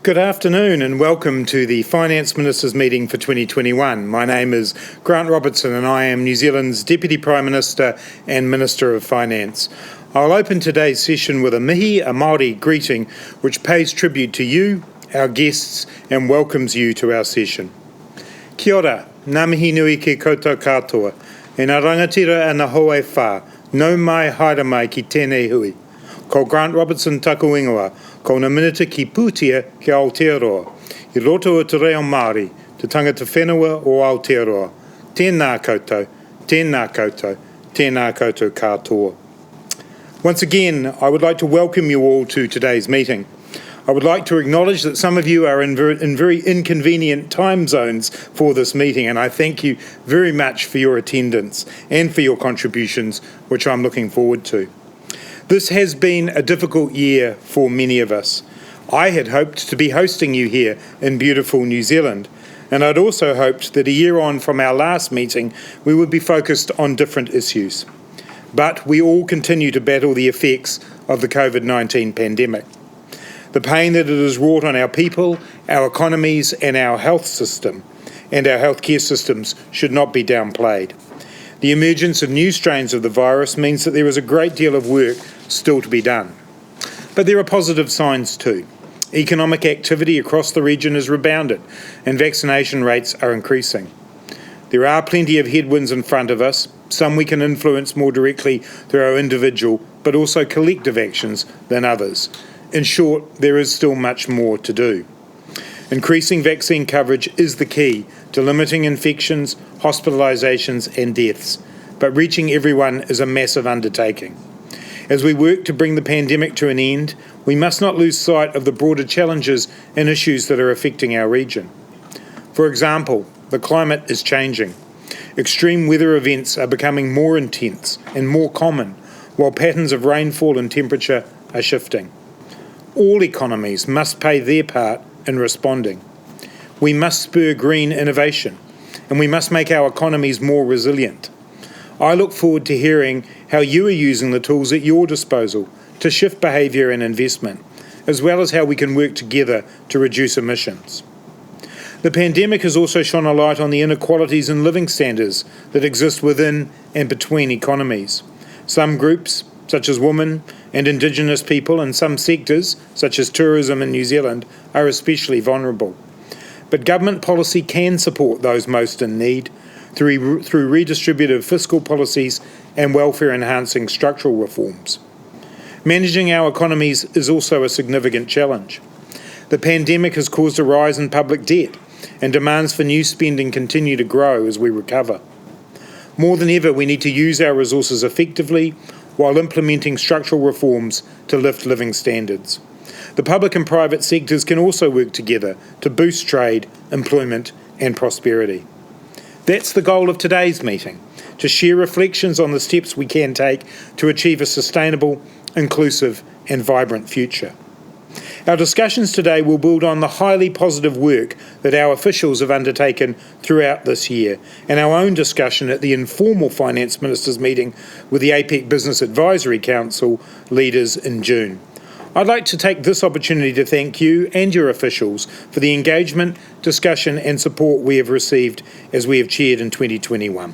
Good afternoon and welcome to the Finance Ministers meeting for 2021. My name is Grant Robertson and I am New Zealand's Deputy Prime Minister and Minister of Finance. I'll open today's session with a mihi, a Māori greeting, which pays tribute to you, our guests, and welcomes you to our session. Kia ora, ngā mihi nui ki koutou katoa, e ngā rangatira e ngā hoe whā, nau mai haere mai ki tēnei hui. Ko Grant Robertson taku ingoa, ko na minita ki Pūtia ki Aotearoa, I roto o te reo Māori, te tangata whenua o Aotearoa. Tēnā koutou, tēnā koutou, tēnā koutou katoa. Once again, I would like to welcome you all to today's meeting. I would like to acknowledge that some of you are in very inconvenient time zones for this meeting, and I thank you very much for your attendance and for your contributions, which I'm looking forward to. This has been a difficult year for many of us. I had hoped to be hosting you here in beautiful New Zealand, and I'd also hoped that a year on from our last meeting we would be focused on different issues. But we all continue to battle the effects of the COVID-19 pandemic. The pain that it has wrought on our people, our economies and our health system and our healthcare systems should not be downplayed. The emergence of new strains of the virus means that there is a great deal of work still to be done. But there are positive signs too. Economic activity across the region has rebounded and vaccination rates are increasing. There are plenty of headwinds in front of us, some we can influence more directly through our individual but also collective actions than others. In short, there is still much more to do. Increasing vaccine coverage is the key to limiting infections, hospitalisations and deaths, but reaching everyone is a massive undertaking. As we work to bring the pandemic to an end, we must not lose sight of the broader challenges and issues that are affecting our region. For example, the climate is changing. Extreme weather events are becoming more intense and more common, while patterns of rainfall and temperature are shifting. All economies must play their part in responding. We must spur green innovation, and we must make our economies more resilient. I look forward to hearing how you are using the tools at your disposal to shift behaviour and investment, as well as how we can work together to reduce emissions. The pandemic has also shone a light on the inequalities in living standards that exist within and between economies. Some groups, such as women and Indigenous people, and some sectors, such as tourism in New Zealand, are especially vulnerable. But government policy can support those most in need through redistributive fiscal policies and welfare-enhancing structural reforms. Managing our economies is also a significant challenge. The pandemic has caused a rise in public debt, and demands for new spending continue to grow as we recover. More than ever, we need to use our resources effectively while implementing structural reforms to lift living standards. The public and private sectors can also work together to boost trade, employment and prosperity. That's the goal of today's meeting, to share reflections on the steps we can take to achieve a sustainable, inclusive and vibrant future. Our discussions today will build on the highly positive work that our officials have undertaken throughout this year and our own discussion at the informal Finance Ministers meeting with the APEC Business Advisory Council leaders in June. I'd like to take this opportunity to thank you and your officials for the engagement, discussion and support we have received as we have chaired in 2021.